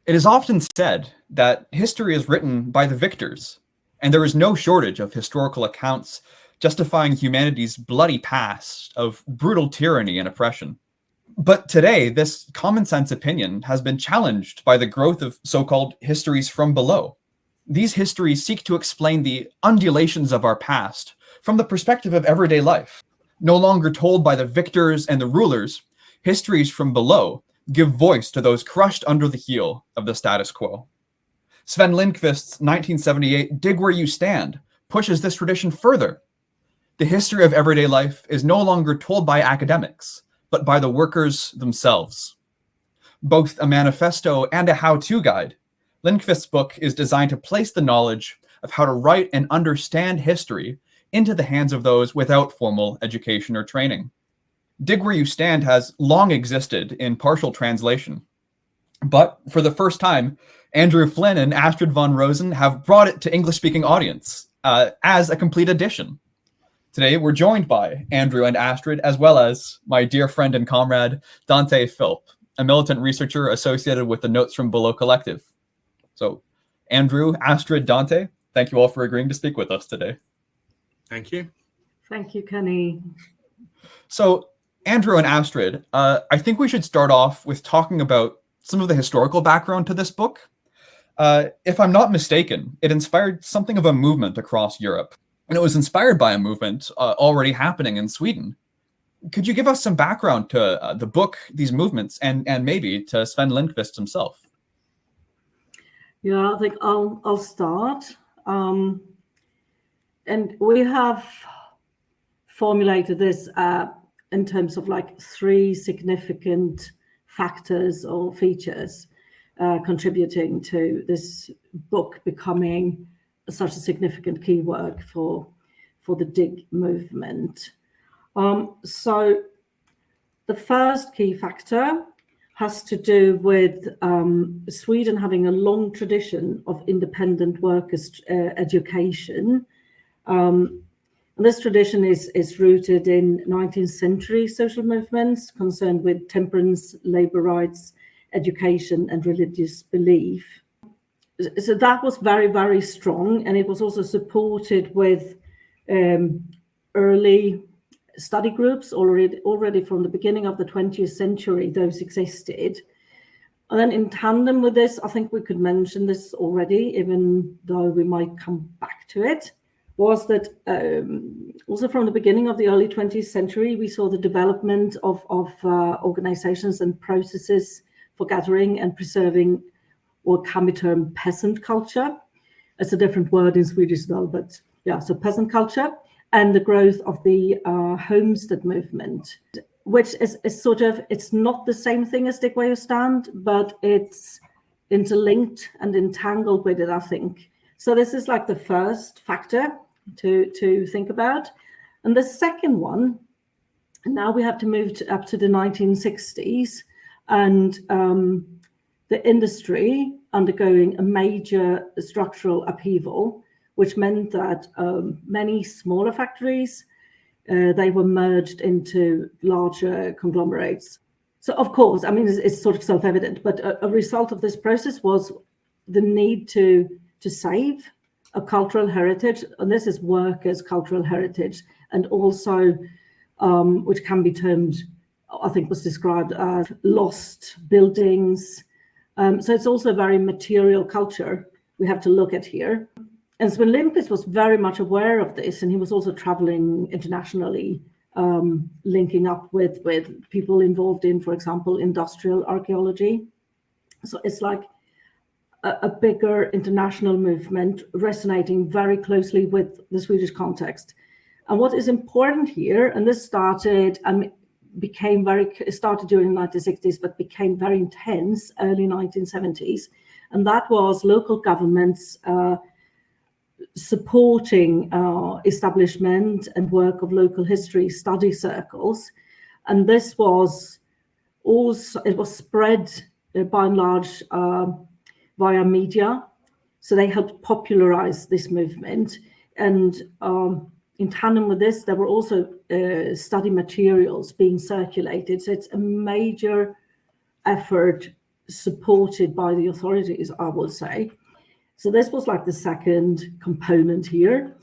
It is often said that history is written by the victors, and there is no shortage of historical accounts justifying humanity's bloody past of brutal tyranny and oppression. But today, this common sense opinion has been challenged by the growth of so-called histories from below. These histories seek to explain the undulations of our past from the perspective of everyday life. No longer told by the victors and the rulers, histories from below give voice to those crushed under the heel of the status quo. Sven Lindqvist's 1978 Dig Where You Stand pushes this tradition further. The history of everyday life is no longer told by academics, but by the workers themselves. Both a manifesto and a how-to guide, Lindqvist's book is designed to place the knowledge of how to write and understand history into the hands of those without formal education or training. Dig Where You Stand has long existed in partial translation, but for the first time, Andrew Flynn and Astrid von Rosen have brought it to English-speaking audience as a complete edition. Today, we're joined by Andrew and Astrid, as well as my dear friend and comrade, Dante Philp, a militant researcher associated with the Notes from Below Collective. So, Andrew, Astrid, Dante, thank you all for agreeing to speak with us today. Thank you. Thank you, Kenny. So, Andrew and Astrid, I think we should start off with talking about some of the historical background to this book. If I'm not mistaken, it inspired something of a movement across Europe, and it was inspired by a movement already happening in Sweden. Could you give us some background to the book, these movements, and maybe to Sven Lindqvist himself? Yeah, I think I'll start. And we have formulated this in terms of like three significant factors or features contributing to this book becoming such a significant key work for the Dig movement. So the first key factor has to do with Sweden having a long tradition of independent workers' education. And this tradition is rooted in 19th century social movements concerned with temperance, labor rights, education, and religious belief. So that was very, very strong, and it was also supported with early study groups already from the beginning of the 20th century. Those existed. And then in tandem with this, I think we could mention this already, even though we might come back to it, was that also from the beginning of the early 20th century, we saw the development of organizations and processes for gathering and preserving what can be termed peasant culture. It's a different word in Swedish though, but yeah, so peasant culture, and the growth of the homestead movement, which is sort of, it's not the same thing as Dig Where You Stand, but it's interlinked and entangled with it, I think. So this is like the first factor to think about. And the second one, and now we have to move up to the 1960s, and the industry undergoing a major structural upheaval, which meant that many smaller factories, they were merged into larger conglomerates. So of course, I mean, it's sort of self-evident, but a result of this process was the need to save a cultural heritage, and this is workers' cultural heritage, and also which can be termed, I think was described as lost buildings. So it's also a very material culture we have to look at here. And Sven Lindqvist was very much aware of this, and he was also traveling internationally, linking up with people involved in, for example, industrial archaeology. So it's like a bigger international movement resonating very closely with the Swedish context. And what is important here, and this started during the 1960s, but became very intense early 1970s, and that was local governments supporting establishment and work of local history study circles. And this was also, it was spread by and large via media. So they helped popularize this movement. And in tandem with this, there were also study materials being circulated. So it's a major effort supported by the authorities, I would say. So this was like the second component here.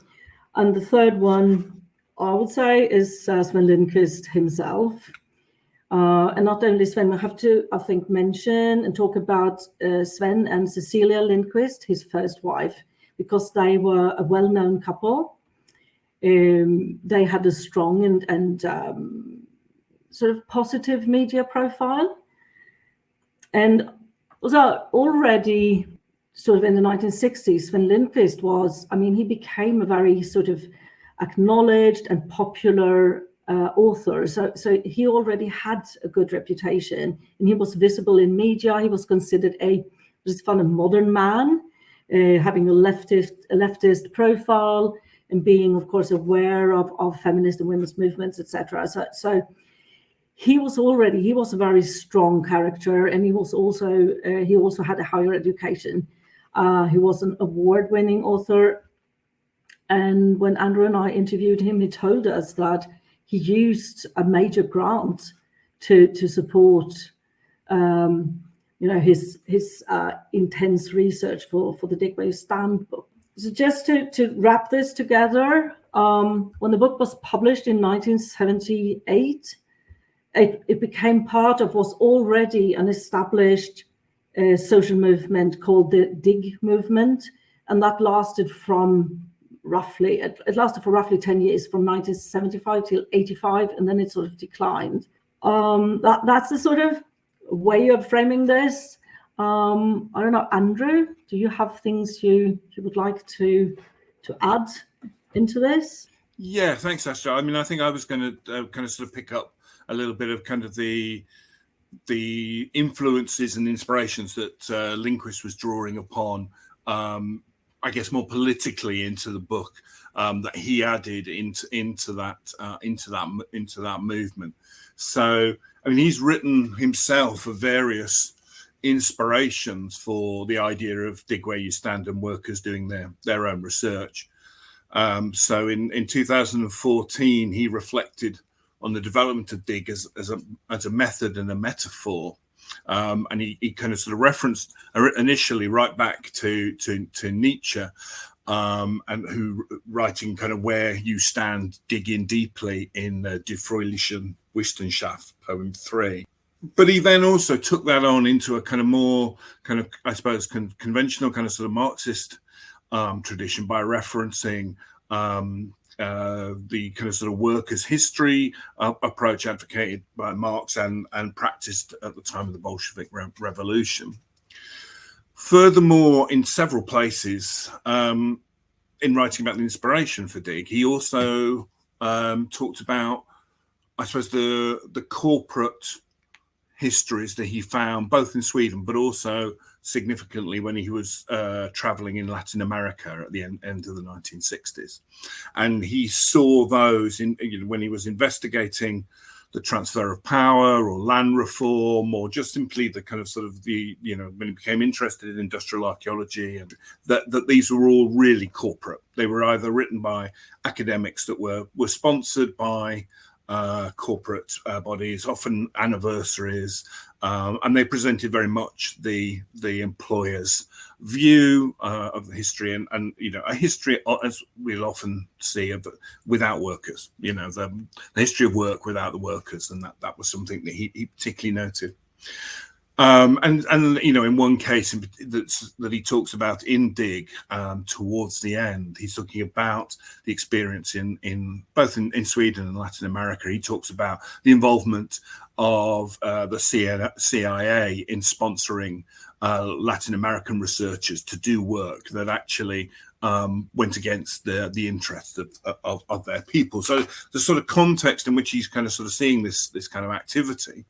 And the third one, I would say, is Sven Lindqvist himself. And not only Sven, we have to, I think, mention and talk about Sven and Cecilia Lindqvist, his first wife, because they were a well-known couple. They had a strong and sort of positive media profile. And so already sort of in the 1960s, Sven Lindqvist was, I mean, he became a very sort of acknowledged and popular author. So he already had a good reputation, and he was visible in media. He was considered a modern man, having a leftist profile, and being, of course, aware of feminist and women's movements, etc. So he was a very strong character, and he also had a higher education. He was an award-winning author, and when Andrew and I interviewed him, he told us that he used a major grant to support his intense research for the Dig Where You Stand book. So just to wrap this together, when the book was published in 1978, it became part of what's already an established social movement called the Dig movement, and that lasted for roughly 10 years, from 1975 till 85, and then it sort of declined. That's the sort of way of framing this. I don't know, Andrew, do you have things you would like to add into this? Yeah, thanks, Astrid. I mean, I think I was going to kind of sort of pick up a little bit of kind of the influences and inspirations that Lindqvist was drawing upon, I guess, more politically into the book, that he added into that movement. So, I mean, he's written himself of various inspirations for the idea of Dig Where You Stand and workers doing their own research. So in 2014, he reflected on the development of Dig as a method and a metaphor. And he kind of sort of referenced initially right back to Nietzsche, and who writing kind of Where You Stand, Digging Deeply in Die Fröhliche Wissenschaft, poem 3. But he then also took that on into a kind of more kind of, I suppose, conventional kind of sort of Marxist tradition by referencing the kind of sort of workers' history approach advocated by Marx and practiced at the time of the Bolshevik Revolution. Furthermore, in several places, in writing about the inspiration for Dig, he also talked about, I suppose, the corporate histories that he found both in Sweden, but also significantly when he was traveling in Latin America at the end of the 1960s. And he saw those when he was investigating the transfer of power or land reform, or just simply the kind of sort of when he became interested in industrial archaeology, and that these were all really corporate. They were either written by academics that were sponsored by corporate bodies, often anniversaries, and they presented very much the employer's view of the history, and a history, as we'll often see, of without workers. The history of work without the workers, and that was something that he particularly noted. And in one case that he talks about in Dig, towards the end, he's talking about the experience in both in Sweden and Latin America. He talks about the involvement of the CIA in sponsoring Latin American researchers to do work that actually went against the interests of their people. So the sort of context in which he's kind of sort of seeing this kind of activity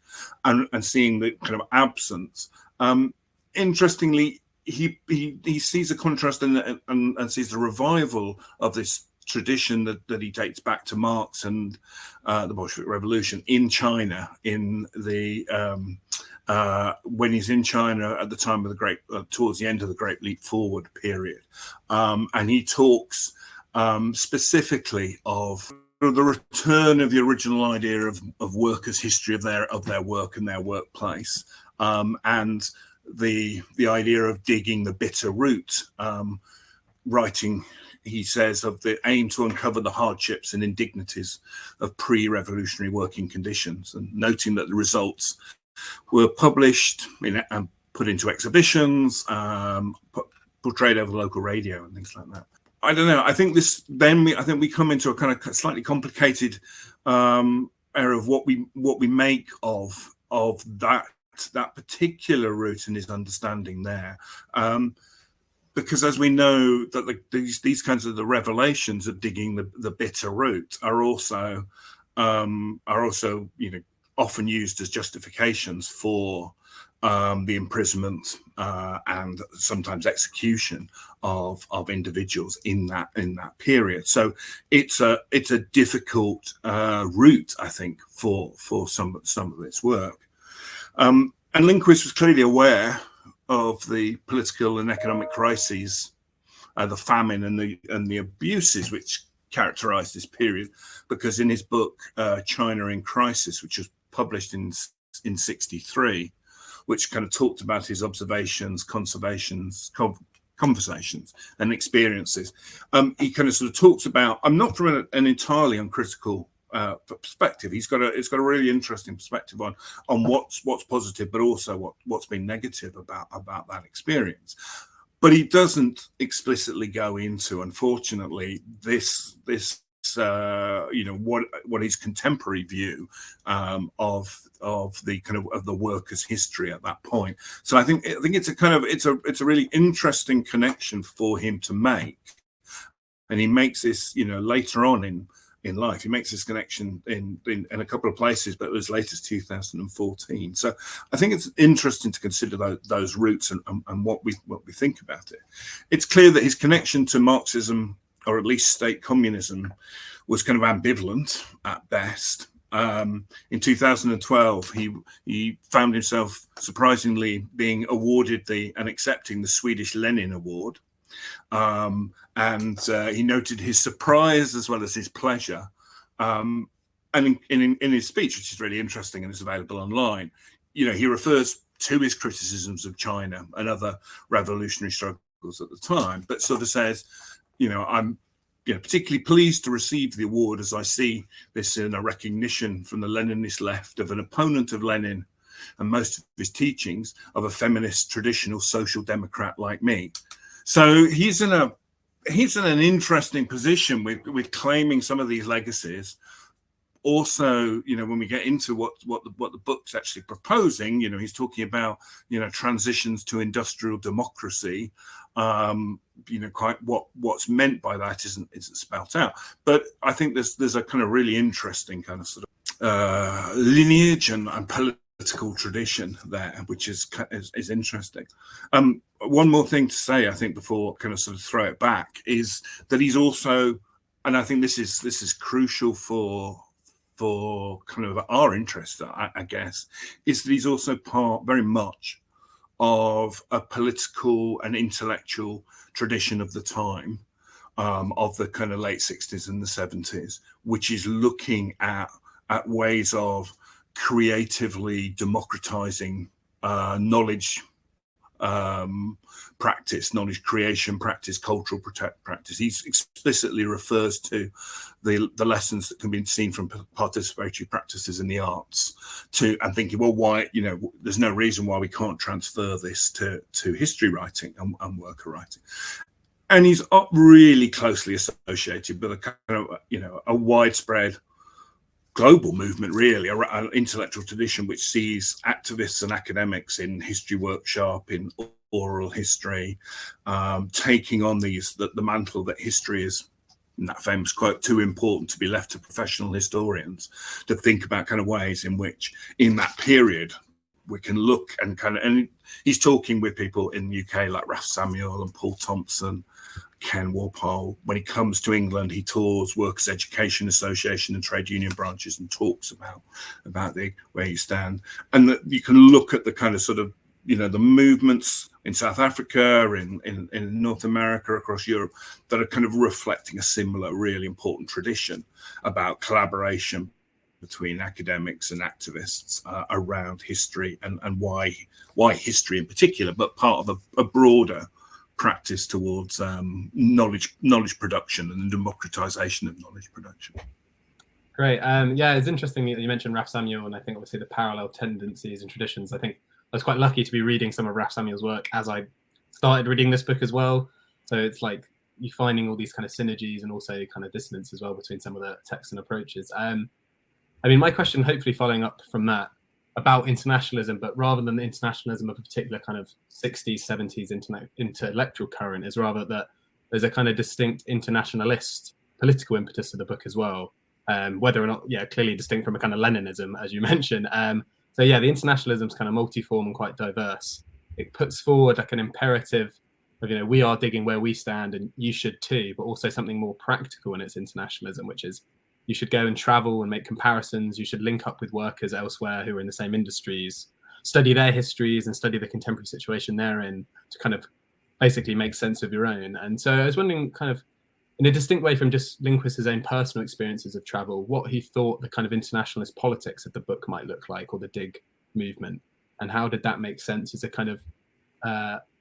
and seeing the kind of absence. Interestingly, he sees a contrast and sees the revival of this tradition that he dates back to Marx and the Bolshevik Revolution in China, in the when he's in China at the time of the great, towards the end of the Great Leap Forward period, and he talks specifically of the return of the original idea of workers' history of their work and their workplace, and the idea of digging the bitter root, writing, he says, of the aim to uncover the hardships and indignities of pre-revolutionary working conditions, and noting that the results were published and put into exhibitions, portrayed over local radio and things like that. I don't know. I think we come into a kind of slightly complicated area of what we make of that particular route and his understanding there. Because as we know that these kinds of the revelations of digging the bitter root are also often used as justifications for the imprisonment and sometimes execution of individuals in that period. So it's a difficult route, I think, for some of its work. And Lindqvist was clearly aware of the political and economic crises, the famine and the abuses which characterized this period, because in his book China in Crisis, which was published in 1963, which kind of talked about his observations, conversations and experiences, he kind of sort of talks about, I'm not from an entirely uncritical perspective. It's got a really interesting perspective on what's positive, but also what's been negative about that experience. But he doesn't explicitly go into, unfortunately, this what his contemporary view of the kind of the workers' history at that point. So I think it's a really interesting connection for him to make, and he makes this later on in life. He makes this connection in a couple of places, but as late as 2014. So I think it's interesting to consider those roots and what we think about it. It's clear that his connection to Marxism, or at least state communism, was kind of ambivalent at best. In 2012, he found himself surprisingly being awarded and accepting the Swedish Lenin Award. And he noted his surprise as well as his pleasure. And in his speech, which is really interesting and is available online, he refers to his criticisms of China and other revolutionary struggles at the time, but sort of says, I'm particularly pleased to receive the award, as I see this in a recognition from the Leninist left of an opponent of Lenin and most of his teachings, of a feminist traditional social democrat like me. So he's in an interesting position with claiming some of these legacies. Also, when we get into what the book's actually proposing, he's talking about transitions to industrial democracy. Quite what's meant by that isn't spelt out. But I think there's a kind of really interesting kind of sort of lineage and political tradition there, which is interesting. One more thing to say, I think, before kind of sort of throw it back, is that he's also, and I think this is crucial for kind of our interest, I guess, is that he's also part very much of a political and intellectual tradition of the time, of the kind of late 60s and the 70s, which is looking at ways of creatively democratizing knowledge practice, knowledge creation practice, cultural practice. He explicitly refers to the lessons that can be seen from participatory practices in the arts and thinking, well, why, there's no reason why we can't transfer this to history writing and worker writing. And he's really closely associated with a kind of, a widespread global movement, really, an intellectual tradition which sees activists and academics in history workshop, in oral history, taking on the mantle that history is, in that famous quote, too important to be left to professional historians, to think about kind of ways in which, in that period, we can look and he's talking with people in the UK like Ralph Samuel and Paul Thompson, Ken Walpole. When he comes to England, he tours Workers' Education Association and trade union branches and talks about where you stand. And that you can look at the kind of sort of, the movements in South Africa, in North America, across Europe, that are kind of reflecting a similar, really important tradition about collaboration, between academics and activists around history and why history in particular, but part of a broader practice towards knowledge production and the democratization of knowledge production. Great. Yeah, it's interesting that you mentioned Raf Samuel, and I think obviously the parallel tendencies and traditions. I think I was quite lucky to be reading some of Raf Samuel's work as I started reading this book as well. So it's like you're finding all these kind of synergies and also kind of dissonance as well between some of the texts and approaches. I mean, my question, hopefully following up from that, about internationalism, but rather than the internationalism of a particular kind of 60s, 70s intellectual current, is rather that there's a kind of distinct internationalist political impetus to the book as well. Whether or not, yeah, clearly distinct from a kind of Leninism, as you mentioned. So yeah, the internationalism is kind of multiform and quite diverse. It puts forward like an imperative of, you know, we are digging where we stand and you should too, but also something more practical in its internationalism, which is you should go and travel and make comparisons. You should link up with workers elsewhere who are in the same industries, study their histories and study the contemporary situation they're in to kind of basically make sense of your own. And so I was wondering, kind of in a distinct way from just Lindqvist's own personal experiences of travel, what he thought the kind of internationalist politics of the book might look like, or the dig movement, and how did that make sense as a kind of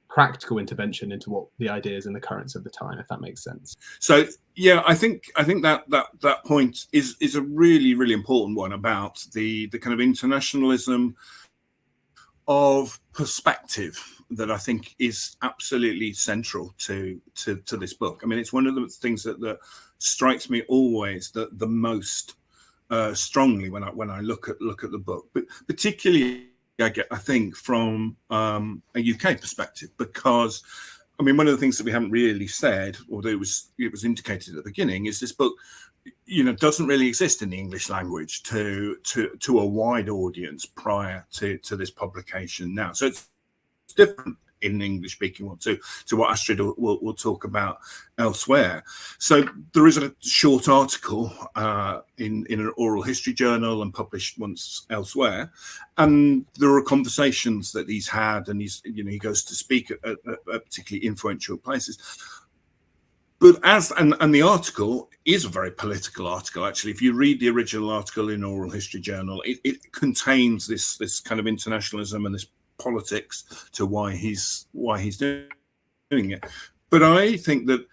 practical intervention into what the ideas and the currents of the time, if that makes sense. So yeah, I think that point is a really, really important one about the kind of internationalism of perspective that I think is absolutely central to this book. I mean, it's one of the things that strikes me always the most strongly when I look at the book, but particularly I think from a UK perspective, because I mean, one of the things that we haven't really said, although it was indicated at the beginning, is this book, you know, doesn't really exist in the English language to a wide audience prior to this publication now. So it's different in the English speaking world to what Astrid will talk about elsewhere. So there is a short article in an oral history journal and published once elsewhere, and there are conversations that he's had, and he goes to speak at particularly influential places. But and the article is a very political article, actually. If you read the original article in Oral History Journal, it contains this kind of internationalism and this politics to why he's doing it. But I think that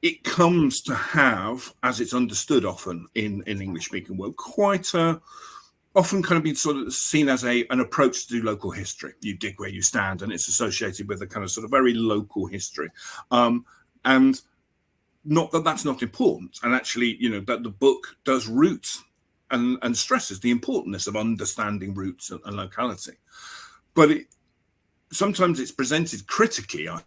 it comes to have, as it's understood often in English speaking world, quite often kind of been sort of seen as an approach to do local history. You dig where you stand, and it's associated with a kind of sort of very local history. And not that that's not important. And actually, you know, that the book does roots and stresses the importance of understanding roots and locality. But sometimes it's presented critically, I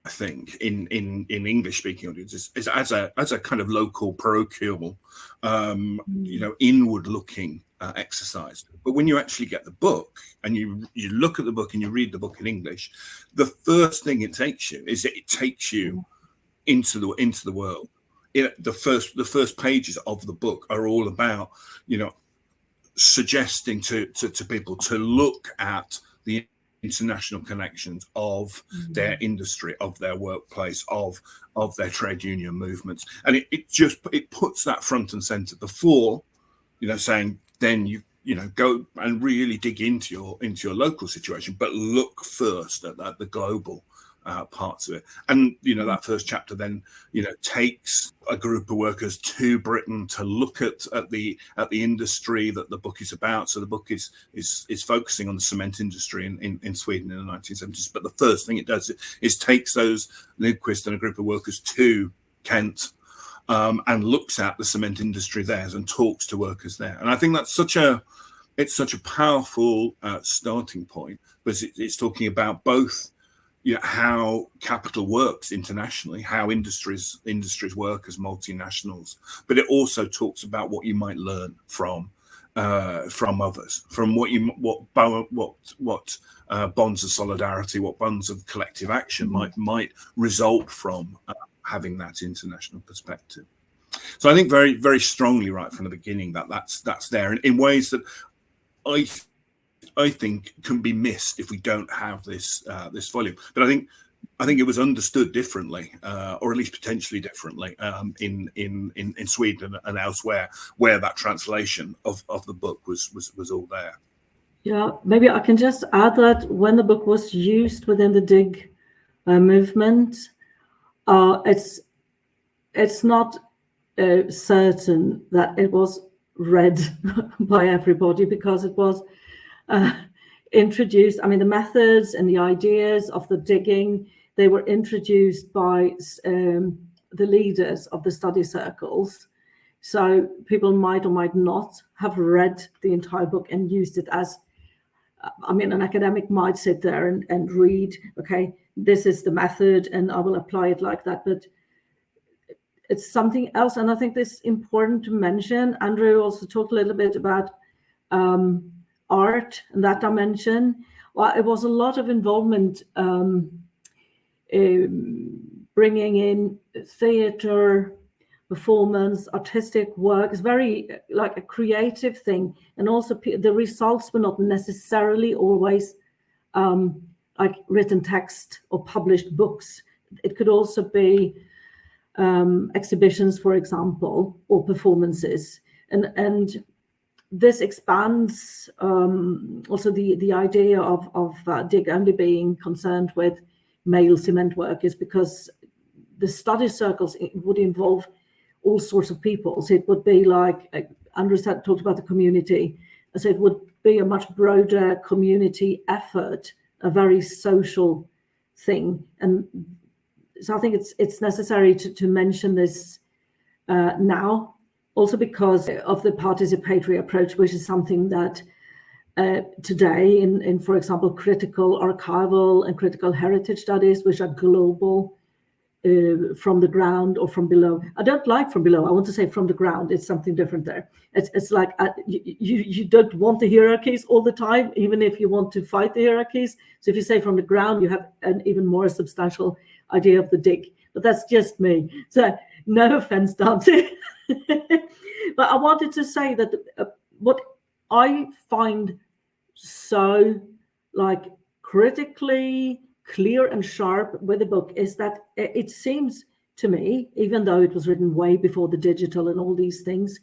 think, in English-speaking audiences as a kind of local, parochial, you know, inward-looking exercise. But when you actually get the book and you look at the book and you read the book in English, the first thing it takes you is that it takes you into the world. The first pages of the book are all about, you know, suggesting to people to look at the international connections of their industry, of their workplace, of their trade union movements, and it puts that front and center before, you know, saying then you know go and really dig into your local situation, but look first at the global parts of it. And you know, that first chapter then, you know, takes a group of workers to Britain to look at the industry that the book is about. So the book is focusing on the cement industry in Sweden in the 1970s. But the first thing it does is takes those Lindqvist and a group of workers to Kent and looks at the cement industry there and talks to workers there. And I think that's such a powerful starting point, because it's talking about both, you know, how capital works internationally, how industries work as multinationals, but it also talks about what you might learn from others, from what bonds of solidarity, what bonds of collective action might result from having that international perspective. So I think very, very strongly right from the beginning that's there in ways that I think can be missed if we don't have this volume. But I think I think it was understood differently, or at least potentially differently, in Sweden and elsewhere, where that translation of the book was all there. Yeah, maybe I can just add that when the book was used within the Dig movement, it's not certain that it was read by everybody, because it was introduced. I mean, the methods and the ideas of the digging, they were introduced by the leaders of the study circles. So people might or might not have read the entire book and used it as, I mean, an academic might sit there and read, okay, this is the method and I will apply it like that. But it's something else. And I think this is important to mention. Andrew also talked a little bit about art and that dimension. Well, it was a lot of involvement bringing in theater, performance, artistic work. It's very like a creative thing. And also the results were not necessarily always like written text or published books. It could also be exhibitions, for example, or performances. And this expands also the idea of Dig only being concerned with male cement workers, because the study circles would involve all sorts of people. So it would be like Andrew talked about the community. So it would be a much broader community effort, a very social thing. And so I think it's necessary to mention this now, also because of the participatory approach, which is something that today in, for example, critical archival and critical heritage studies, which are global, from the ground or from below. I don't like from below. I want to say from the ground. It's something different there. It's like you don't want the hierarchies all the time, even if you want to fight the hierarchies. So if you say from the ground, you have an even more substantial idea of the dig. But that's just me. So no offense, Dante. But I wanted to say that what I find so like critically clear and sharp with the book is that it seems to me, even though it was written way before the digital and all these things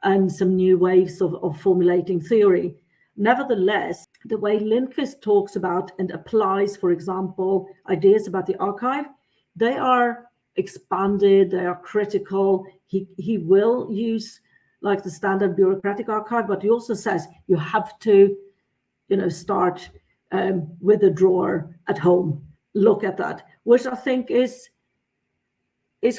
and some new ways of formulating theory, nevertheless, the way Lindqvist talks about and applies, for example, ideas about the archive, they are expanded, they are critical. He will use like the standard bureaucratic archive, but he also says you have to, start with a drawer at home. Look at that, which I think is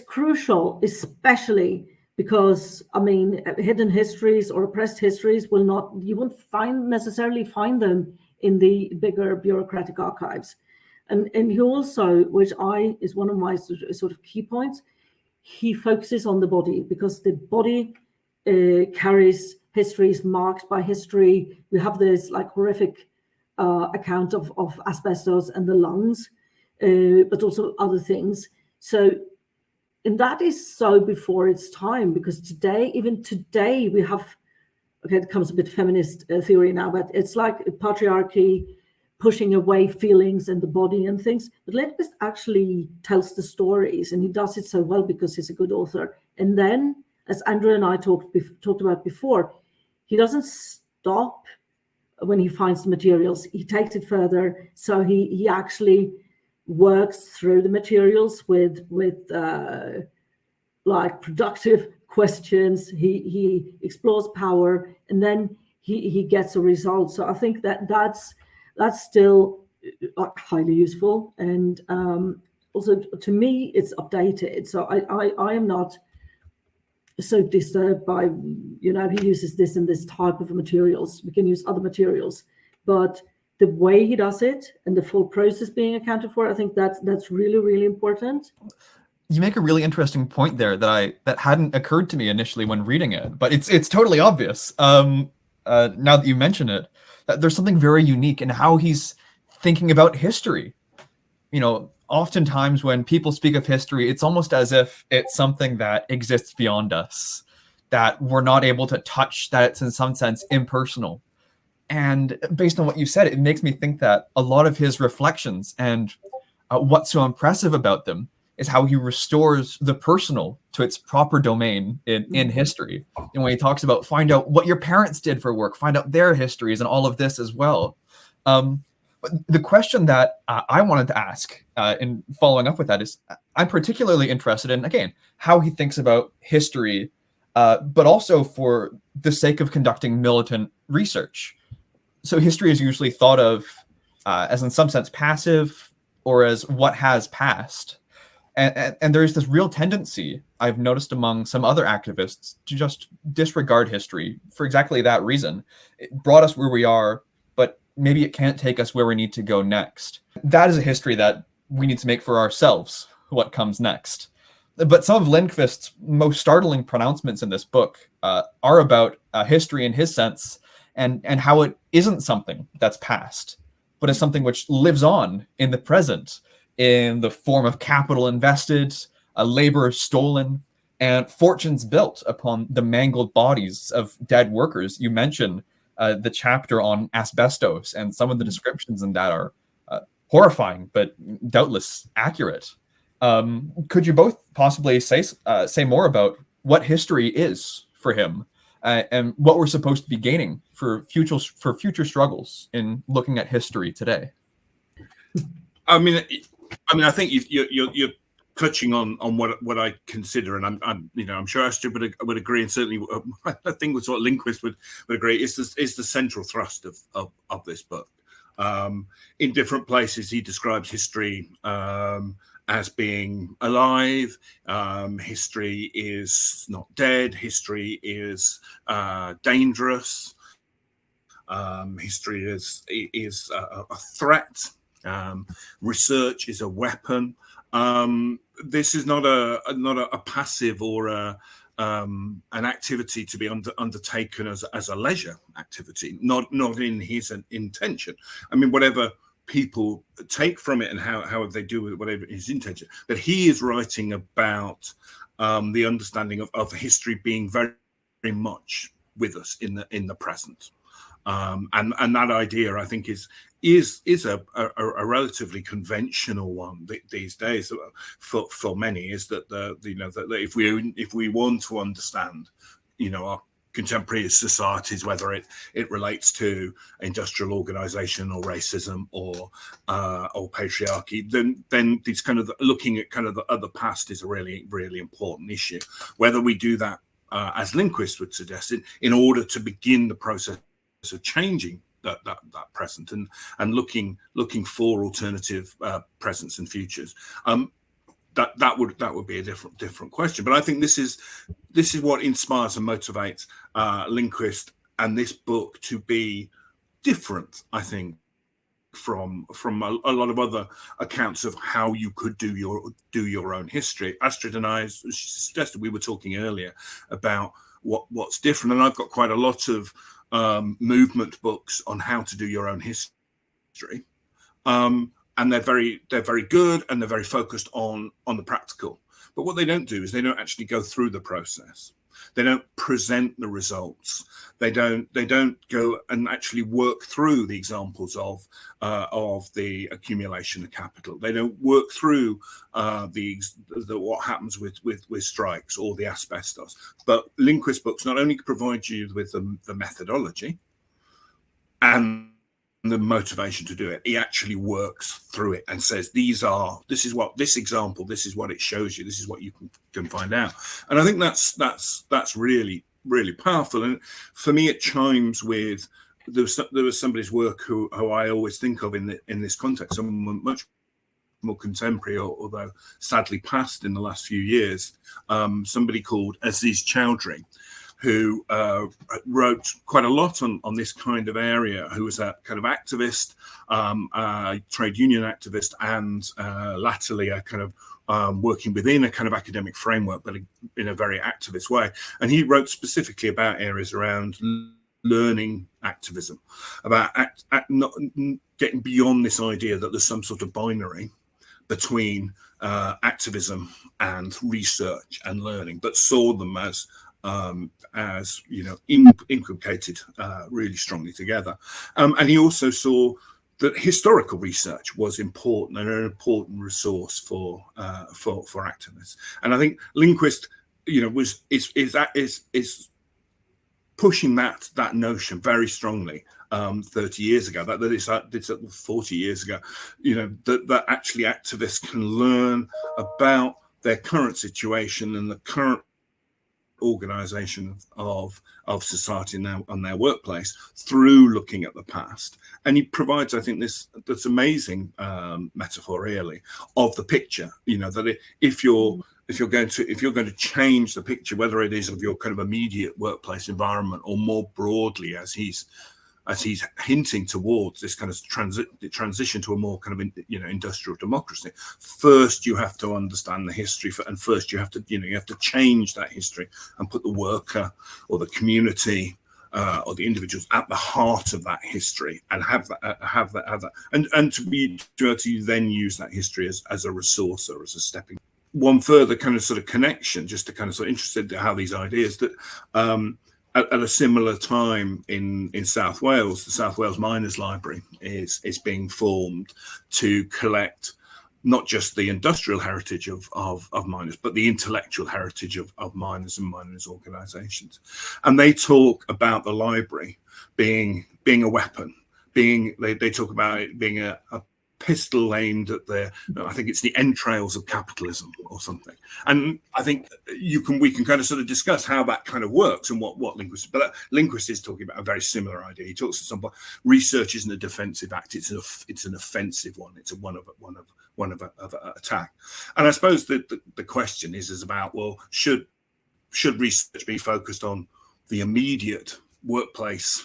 crucial, especially because, I mean, hidden histories or oppressed histories you won't necessarily find them in the bigger bureaucratic archives. And he also, which is one of my sort of key points, he focuses on the body, because the body carries histories marked by history. We have this like horrific account of asbestos and the lungs, but also other things. So, and that is so before its time, because even today, we have, okay, it comes a bit feminist theory now, but it's like patriarchy pushing away feelings and the body and things. But Lindqvist actually tells the stories, and he does it so well because he's a good author. And then, as Andrew and I talked about before, he doesn't stop when he finds the materials. He takes it further. So he actually works through the materials with like productive questions. He explores power, and then he gets a result. So I think that's still highly useful, and also to me it's updated. So I am not so disturbed by he uses this and this type of materials. We can use other materials, but the way he does it and the full process being accounted for, I think that's really, really important. You make a really interesting point there that hadn't occurred to me initially when reading it, but it's totally obvious now that you mention it, that there's something very unique in how he's thinking about history. Oftentimes when people speak of history, it's almost as if it's something that exists beyond us, that we're not able to touch, that it's in some sense impersonal. And based on what you said, it makes me think that a lot of his reflections and what's so impressive about them is how he restores the personal to its proper domain in history. And when he talks about find out what your parents did for work, find out their histories and all of this as well. But the question that I wanted to ask in following up with that is, I'm particularly interested in, again, how he thinks about history, but also for the sake of conducting militant research. So history is usually thought of as in some sense passive or as what has passed. And there's this real tendency I've noticed among some other activists to just disregard history for exactly that reason. It brought us where we are, but maybe it can't take us where we need to go next. That is a history that we need to make for ourselves, what comes next. But some of Lindqvist's most startling pronouncements in this book are about history in his sense and how it isn't something that's past, but is something which lives on in the present in the form of capital invested, labor stolen, and fortunes built upon the mangled bodies of dead workers. You mentioned the chapter on asbestos, and some of the descriptions in that are horrifying, but doubtless accurate. Could you both possibly say more about what history is for him and what we're supposed to be gaining for future struggles in looking at history today? I mean, I think you're touching on what I consider, and I'm sure Astrid would agree, and certainly I think was what Lindqvist would agree is the central thrust of this book. In different places, he describes history as being alive. History is not dead. History is dangerous. History is a threat. Research is a weapon. This is not a passive or an activity to be undertaken as a leisure activity. Not in his intention. I mean, whatever people take from it and how they do with whatever his intention, but he is writing about the understanding of history being very, very much with us in the present. And that idea, I think, is a relatively conventional one these days for many. Is that that if we want to understand, our contemporary societies, whether it relates to industrial organization or racism or patriarchy, then these kind of looking at kind of the past is a really, really important issue. Whether we do that, as Lindqvist would suggest, in order to begin the process of changing that present and looking for alternative presents and futures, that would be a different question. But I think this is what inspires and motivates Lindqvist and this book to be different, I think, from a lot of other accounts of how you could do your own history. Astrid and I, as she suggested, we were talking earlier about what's different, and I've got quite a lot of movement books on how to do your own history, and they're very good, and they're very focused on the practical. But what they don't do is they don't actually go through the process. They don't present the results. They don't go and actually work through the examples of the accumulation of capital. They don't work through what happens with strikes or the asbestos. But Lindqvist books not only provide you with the methodology and the motivation to do it, he actually works through it and says, this is what it shows you, this is what you can find out. And I think that's really, really powerful. And for me, it chimes with there was somebody's work who I always think of in this context, someone much more contemporary, although sadly passed in the last few years, somebody called Aziz Chowdhury, who wrote quite a lot on this kind of area, who was a kind of activist, trade union activist, and latterly a kind of working within a kind of academic framework, but in a very activist way. And he wrote specifically about areas around learning activism, about not getting beyond this idea that there's some sort of binary between activism and research and learning, but saw them as inculcated really strongly together. And he also saw that historical research was important and an important resource for activists. And I think Lindqvist, is pushing that notion very strongly 30 years ago. That it's 40 years ago. That actually activists can learn about their current situation and the current organization of society now on their workplace through looking at the past. And he provides, I think, this amazing metaphor really of the picture. That if you're going to change the picture, whether it is of your kind of immediate workplace environment or more broadly, as he's hinting towards this kind of transition to a more kind of industrial democracy, first you have to understand the history, and first you have to change that history and put the worker or the community or the individuals at the heart of that history, and have that, and to then use that history as a resource or as a stepping. One further kind of sort of connection, just to kind of sort of interested in how these ideas that. At a similar time in South Wales, the South Wales Miners Library is being formed to collect not just the industrial heritage of miners, but the intellectual heritage of miners and miners' organisations. And they talk about the library being a weapon, they talk about it being a pistol aimed at I think it's the entrails of capitalism or something. And I think we can kind of sort of discuss how that kind of works and what Lindqvist, but Lindqvist is talking about a very similar idea. He talks to somebody, research isn't a defensive act, it's an offensive one. It's one of attack. And I suppose the question is about, well, should research be focused on the immediate workplace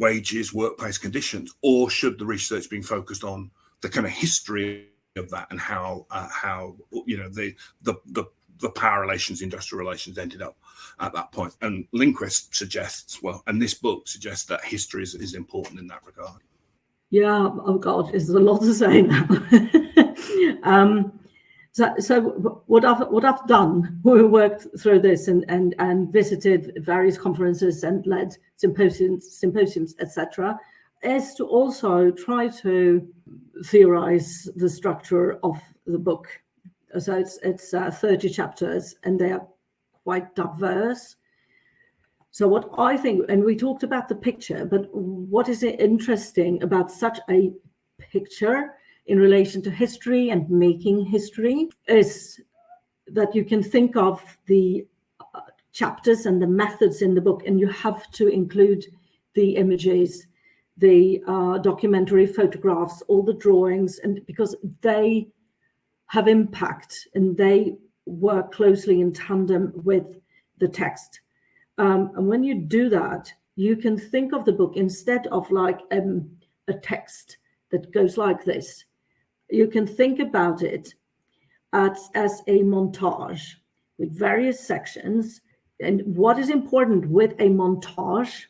wages, workplace conditions, or should the research be focused on the kind of history of that and how the power relations, industrial relations ended up at that point? And Lindqvist suggests, and this book suggests that history is important in that regard. Yeah, oh God, there's a lot to say now. So what I've done, we worked through this and visited various conferences and led symposiums, etc., is to also try to theorize the structure of the book. So it's 30 chapters and they are quite diverse. So what I think, and we talked about the picture, but what is interesting about such a picture in relation to history and making history is that you can think of the chapters and the methods in the book, and you have to include the images, the documentary photographs, all the drawings, and because they have impact and they work closely in tandem with the text. And when you do that, you can think of the book instead of like a text that goes like this. You can think about it as a montage with various sections. And what is important with a montage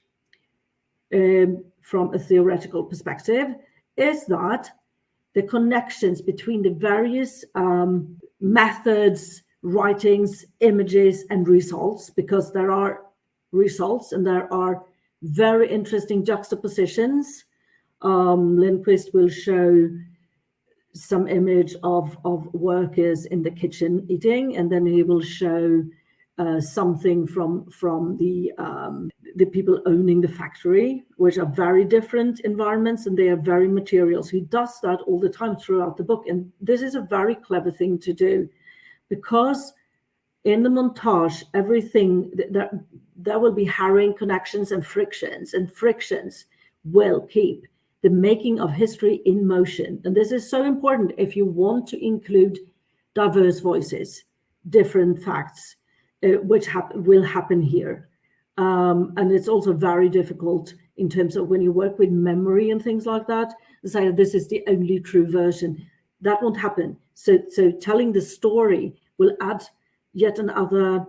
from a theoretical perspective is that the connections between the various methods, writings, images, and results, because there are results and there are very interesting juxtapositions. Lindqvist will show some image of workers in the kitchen eating, and then he will show something from the people owning the factory, which are very different environments and they are very materials. He does that all the time throughout the book, and this is a very clever thing to do, because in the montage, everything there will be harrowing connections and frictions will keep the making of history in motion. And this is so important if you want to include diverse voices, different facts, which will happen here. And it's also very difficult in terms of when you work with memory and things like that, to say this is the only true version. That won't happen. So telling the story will add yet another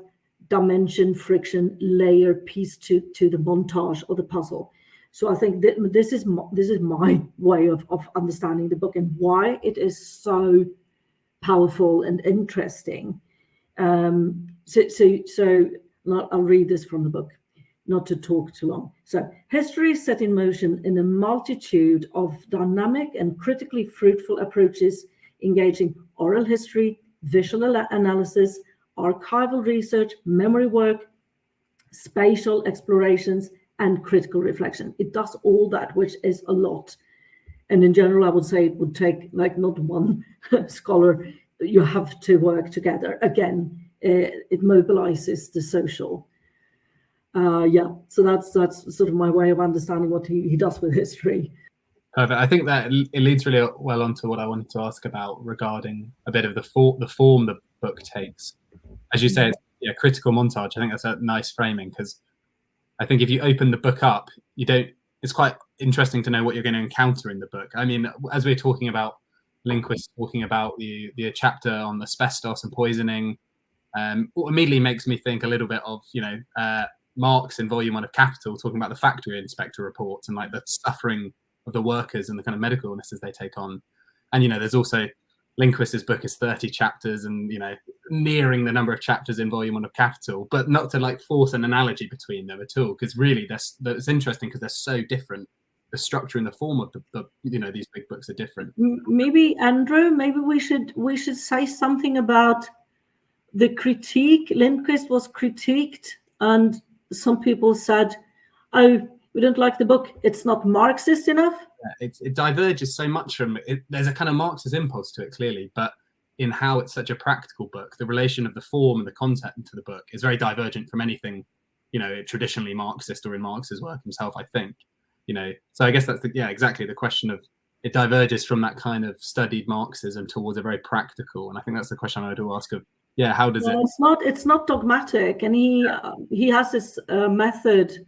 dimension, friction, layer, piece to the montage or the puzzle. So I think this is my way of understanding the book and why it is so powerful and interesting. So I'll read this from the book. not to talk too long. So history is set in motion in a multitude of dynamic and critically fruitful approaches, engaging oral history, visual analysis, archival research, memory work, spatial explorations, and critical reflection. It does all that, which is a lot. And in general, I would say it would take like not one scholar. You have to work together. Again, it mobilizes the social. So that's sort of my way of understanding what he does with history. Perfect. I think that it leads really well onto what I wanted to ask about regarding a bit of the form the book takes. As you say, it's critical montage. I think that's a nice framing, because I think if you open the book up, it's quite interesting to know what you're going to encounter in the book. I mean, as we're talking about Lindqvist talking about the chapter on asbestos and poisoning, what immediately makes me think a little bit of, Marx in Volume 1 of Capital, talking about the factory inspector reports and like the suffering of the workers and the kind of medical illnesses they take on. And, there's also Lindqvist's book is 30 chapters and, nearing the number of chapters in Volume 1 of Capital, but not to like force an analogy between them at all, because really that's interesting because they're so different. The structure and the form of the these big books are different. Maybe, Andrew, we should say something about the critique. Lindqvist was critiqued, and some people said, "Oh, we don't like the book. It's not Marxist enough." Yeah, it diverges so much from it. There's a kind of Marxist impulse to it, clearly, but in how it's such a practical book, the relation of the form and the content to the book is very divergent from anything, traditionally Marxist or in Marx's work himself, I think. So I guess that's exactly the question of it diverges from that kind of studied Marxism towards a very practical, and I think that's the question I would ask of, how does it? It's not dogmatic, and he has this method.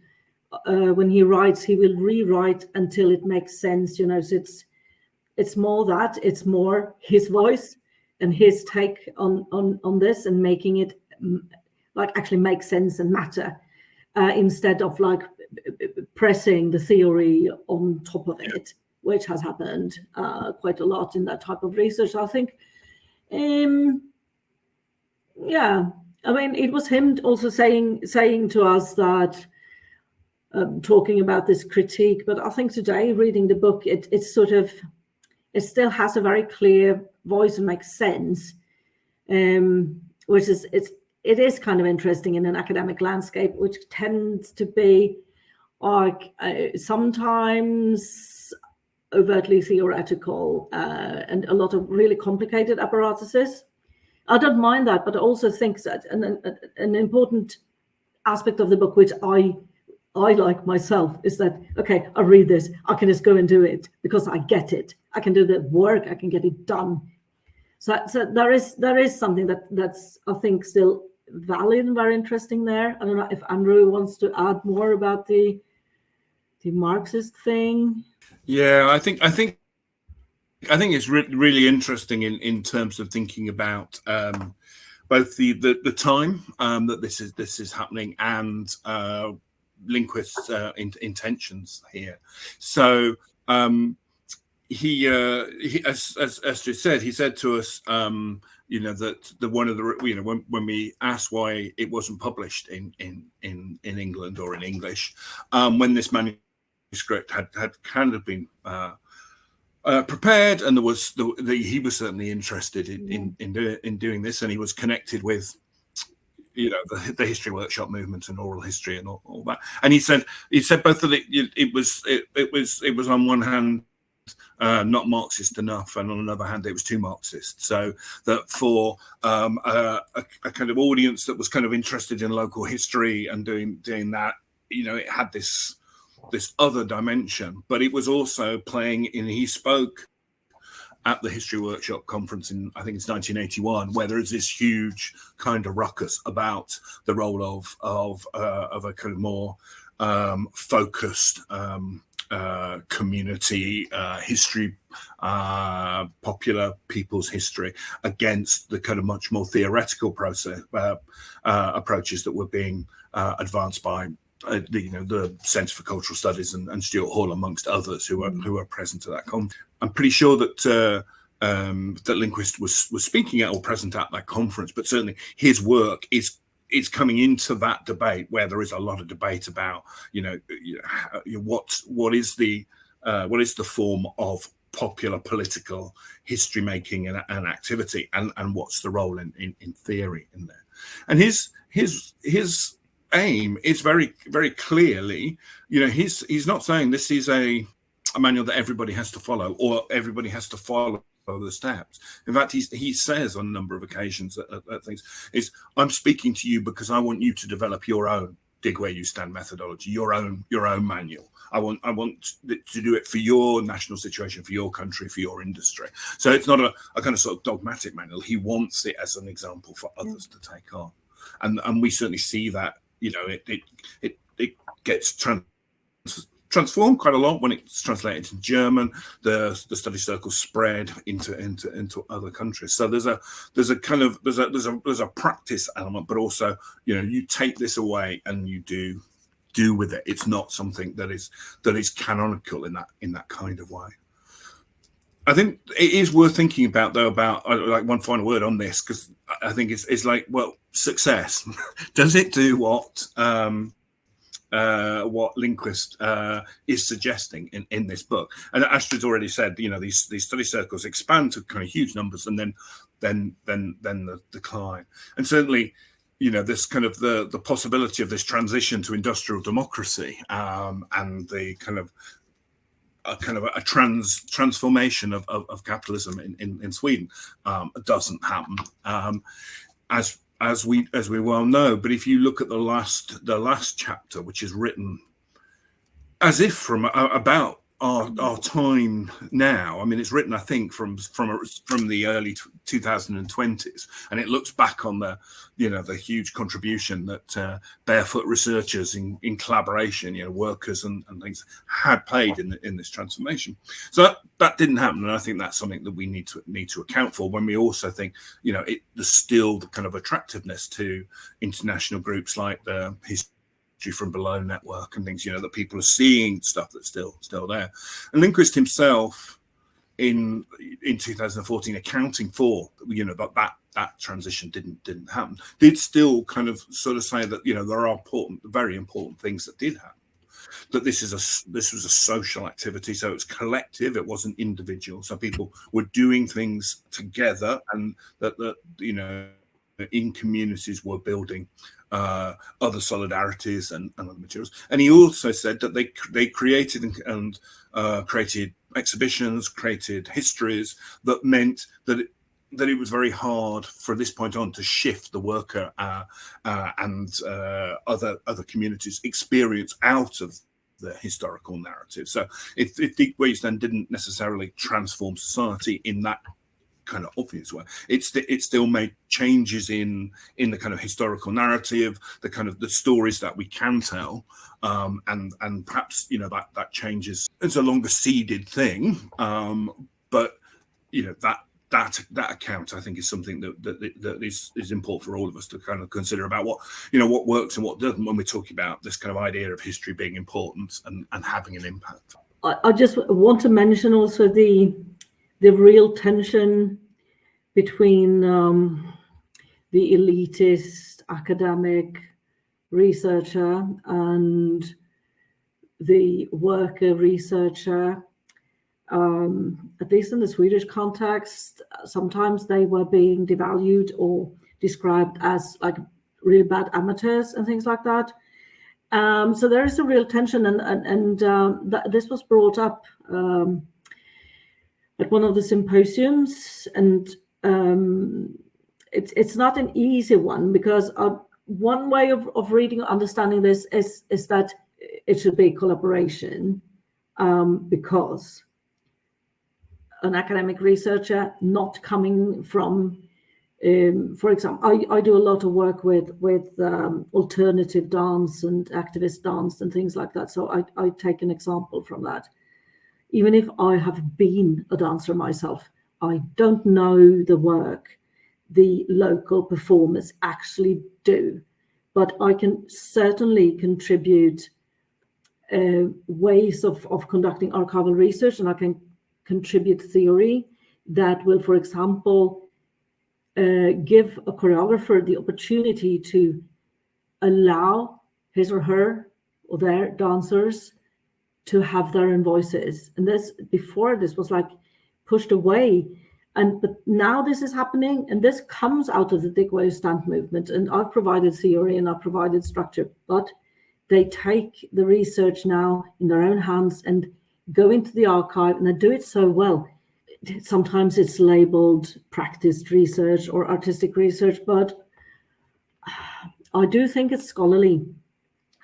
When he writes, he will rewrite until it makes sense. So it's more that it's more his voice and his take on this, and making it like actually make sense and matter, instead of like pressing the theory on top of it, which has happened quite a lot in that type of research, I think. I mean, it was him also saying to us that, talking about this critique, but I think today reading the book, it still has a very clear voice and makes sense, which is it is kind of interesting in an academic landscape, which tends to be like sometimes overtly theoretical, and a lot of really complicated apparatuses. I don't mind that, but I also think that an important aspect of the book, which I like myself, is that, okay, I read this, I can just go and do it because I get it. I can do the work, I can get it done. So there is something that's I think still valid and very interesting there. I don't know if Andrew wants to add more about the Marxist thing. Yeah, I think it's really interesting in terms of thinking about both the time that this is happening and Lindqvist's intentions here. So he as Esther said, he said to us, that the one of the when we asked why it wasn't published in England or in English, when this manuscript had kind of been prepared, and there was he was certainly interested in doing this, and he was connected with the history workshop movement and oral history and all that. And he said both that it was on one hand not Marxist enough, and on another hand it was too Marxist. So that for a kind of audience that was kind of interested in local history and doing that, it had this other dimension, but it was also playing in. He spoke at the History Workshop conference in, I think it's 1981, where there is this huge kind of ruckus about the role of a kind of more focused community history, popular people's history, against the kind of much more theoretical approaches that were being advanced by the Centre for Cultural Studies and Stuart Hall, amongst others, who were present at that conference. I'm pretty sure that Lindqvist was speaking at or present at that conference, but certainly his work is it's coming into that debate where there is a lot of debate about, what is the form of popular political history making and activity, and what's the role in theory in there. And his aim is very, very clearly, he's not saying this is a manual that everybody has to follow, or everybody has to follow the steps. In fact, he says on a number of occasions that things is, I'm speaking to you because I want you to develop your own dig where you stand methodology, your own manual. I want to do it for your national situation, for your country, for your industry. So it's not a kind of sort of dogmatic manual. He wants it as an example for others to take on, and we certainly see that. It gets transformed quite a lot when it's translated to German. The study circles spread into other countries. So there's a practice element, but also you take this away and you do with it. It's not something that is canonical in that kind of way. I think it is worth thinking about, though, about like one final word on this, because I think it's like, well, success. Does it do what Lindqvist is suggesting in this book? And Astrid's already said, these study circles expand to kind of huge numbers, and then the decline. And certainly, this kind of the possibility of this transition to industrial democracy, and the kind of a transformation of capitalism in Sweden doesn't happen, as we well know. But if you look at the last chapter, which is written as if from about our time now. I mean, it's written, I think, from the early 2020s, and it looks back on the huge contribution that barefoot researchers in collaboration, workers and things had played in this transformation. So that didn't happen, and I think that's something that we need to account for when we also think, there's still the kind of attractiveness to international groups like the from Below network and things, that people are seeing stuff that's still there. And Lindqvist himself in 2014, accounting for that transition didn't happen, did still kind of sort of say that there are very important things that did happen. That this was a social activity, so it's collective, it wasn't individual. So people were doing things together, and that in communities were building other solidarities and other materials. And he also said that they created and created exhibitions, created histories that meant that it was very hard for this point on to shift the worker and other communities' experience out of the historical narrative. So if Dig Where You Stand didn't necessarily transform society in that kind of obvious way, it still made changes in the kind of historical narrative, the kind of the stories that we can tell, and perhaps that changes. It's a longer seeded thing, but that account, I think, is something that is important for all of us to kind of consider about what works and what doesn't when we're talking about this kind of idea of history being important and having an impact. I just want to mention also the real tension between the elitist academic researcher and the worker researcher. At least in the Swedish context, sometimes they were being devalued or described as like really bad amateurs and things like that. So there is a real tension, and this was brought up at one of the symposiums, and it's not an easy one, because one way of reading, understanding this is that it should be collaboration, because an academic researcher not coming from, for example, I do a lot of work with alternative dance and activist dance and things like that. So I take an example from that. Even if I have been a dancer myself, I don't know the work the local performers actually do, but I can certainly contribute ways of conducting archival research, and I can contribute theory that will, for example, give a choreographer the opportunity to allow his or her or their dancers to have their own voices. And before this was like pushed away. But now this is happening, and this comes out of the Dig Where You Stand movement. And I've provided theory and I've provided structure, but they take the research now in their own hands and go into the archive, and they do it so well. Sometimes it's labeled practiced research or artistic research, but I do think it's scholarly,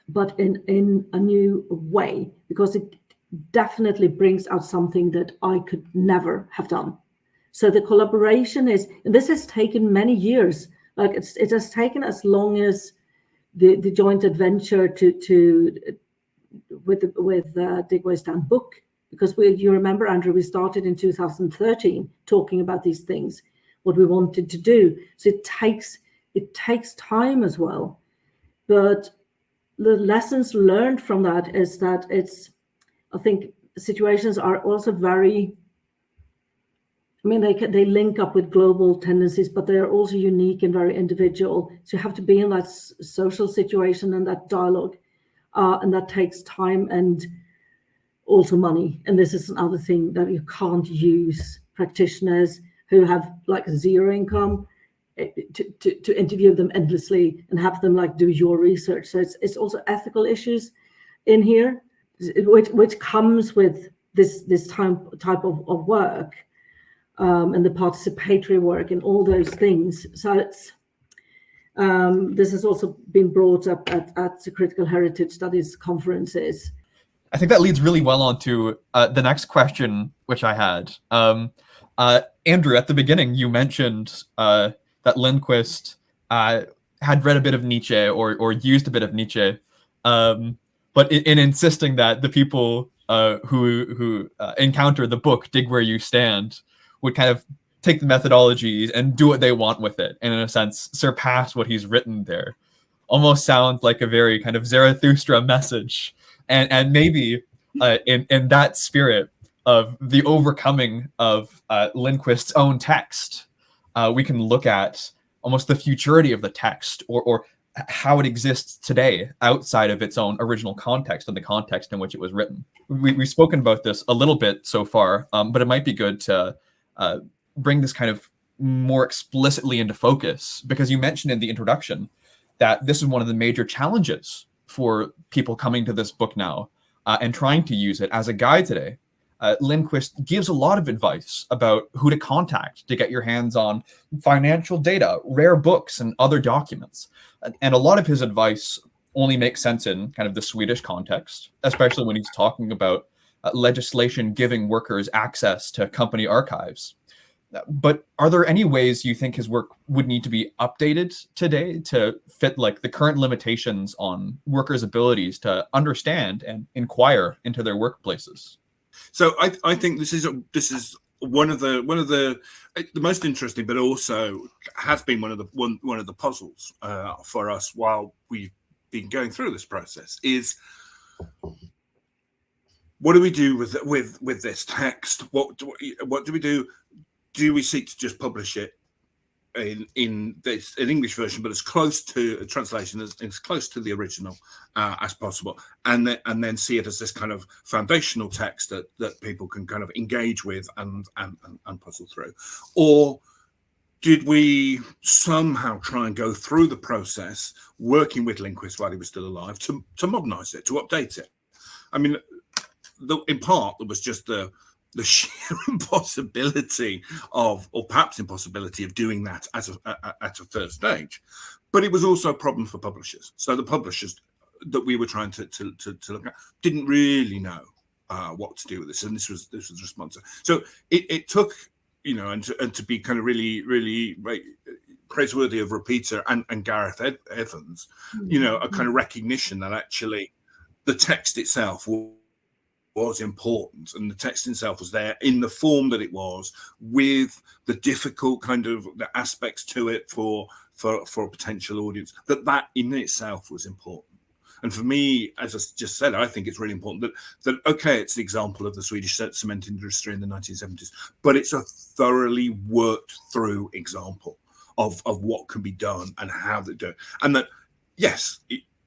but in a new way, because it definitely brings out something that I could never have done. So the collaboration is, and this has taken many years. Like it has taken as long as the joint adventure with Dig Where You Stand book, because you remember, Andrew, we started in 2013 talking about these things, what we wanted to do. So it takes time as well. But the lessons learned from that is that I think situations are also very, I mean, they link up with global tendencies, but they are also unique and very individual. So you have to be in that social situation and that dialogue, and that takes time and also money. And this is another thing that you can't use practitioners who have like zero income to interview them endlessly and have them like do your research. So it's also ethical issues in here, which comes with this type of work. And the participatory work and all those things. So this has also been brought up at the Critical Heritage Studies conferences. I think that leads really well on to the next question, which I had. Andrew, at the beginning, you mentioned that Lindqvist had read a bit of Nietzsche or used a bit of Nietzsche, but in insisting that the people who encounter the book Dig Where You Stand would kind of take the methodologies and do what they want with it, and in a sense surpass what he's written there. Almost sounds like a very kind of Zarathustra message, and maybe in that spirit of the overcoming of Lindqvist's own text, we can look at almost the futurity of the text, or how it exists today outside of its own original context and the context in which it was written. We've spoken about this a little bit so far, but it might be good to bring this kind of more explicitly into focus, because you mentioned in the introduction that this is one of the major challenges for people coming to this book now and trying to use it as a guide today. Lindqvist gives a lot of advice about who to contact to get your hands on financial data, rare books, and other documents. And a lot of his advice only makes sense in kind of the Swedish context, especially when he's talking about legislation giving workers access to company archives. But are there any ways you think his work would need to be updated today to fit like the current limitations on workers' abilities to understand and inquire into their workplaces? So I think this is one of the most interesting, but also has been one of the puzzles for us while we've been going through this process. Is what do we do with this text? What do we do? Do we seek to just publish it in this an English version, but as close to a translation as close to the original as possible, and then see it as this kind of foundational text that people can kind of engage with and puzzle through? Or did we somehow try and go through the process, working with Lindqvist while he was still alive, to modernize it, to update it? I mean, in part, there was just the sheer impossibility of, or perhaps impossibility of doing that at a first stage. But it was also a problem for publishers. So the publishers that we were trying to look at didn't really know what to do with this, and this was the response. So it took, and to be kind of really, really praiseworthy of Repeater and Gareth Evans, a kind of recognition that actually the text itself was important, and the text itself was there in the form that it was, with the difficult kind of the aspects to it for a potential audience, that in itself was important. And for me, as I just said, I think it's really important that okay, it's the example of the Swedish cement industry in the 1970s, but it's a thoroughly worked through example of what can be done and how they do it. And that Yes,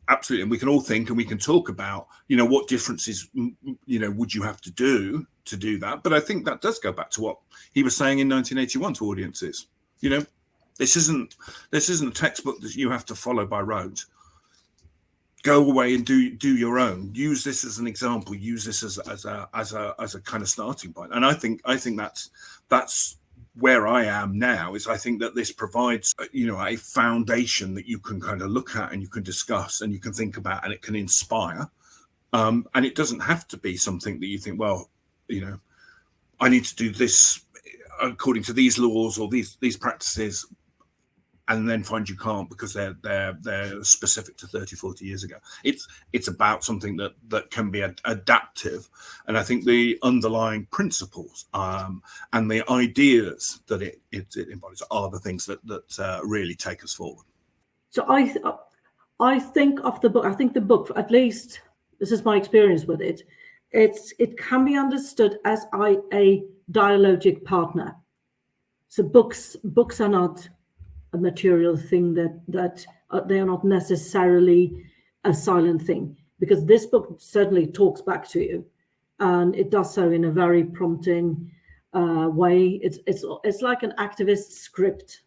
absolutely. And we can all think and we can talk about, what differences, would you have to do that? But I think that does go back to what he was saying in 1981 to audiences. This isn't a textbook that you have to follow by rote. Go away and do your own. Use this as an example. Use this as a kind of starting point. And I think that's where I am now. Is I think that this provides a foundation that you can kind of look at and you can discuss and you can think about and it can inspire. And it doesn't have to be something that you think, well, I need to do this according to these laws or these practices, and then find you can't because they're specific to 30, 40 years ago. It's about something that can be adaptive. And I think the underlying principles and the ideas that it embodies are the things that really take us forward. So I think of the book, I think the book, at least this is my experience with it, it can be understood as a dialogic partner. So books are not a material thing that they are not necessarily a silent thing, because this book certainly talks back to you, and it does so in a very prompting way. It's like an activist script.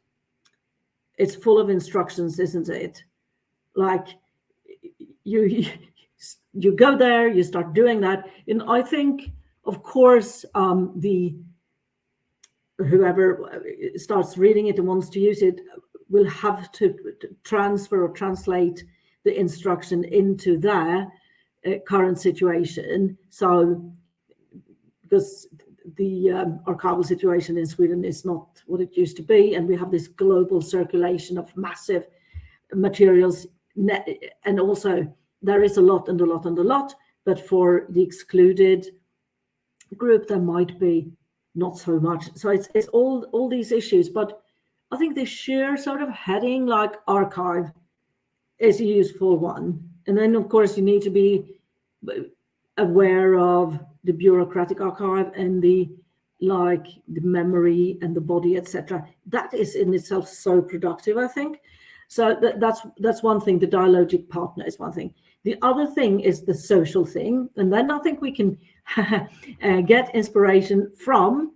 It's full of instructions, isn't it? Like you go there, you start doing that, and I think, of course, whoever starts reading it and wants to use it will have to transfer or translate the instruction into their current situation. So, because the archival situation in Sweden is not what it used to be, and we have this global circulation of massive materials, and also there is a lot, but for the excluded group there might be not so much. So it's all these issues, but I think the sheer sort of heading like archive is a useful one. And then of course you need to be aware of the bureaucratic archive and the memory and the body, etc. That is in itself so productive, I think. So that's one thing. The dialogic partner is one thing. The other thing is the social thing, and then I think we can get inspiration from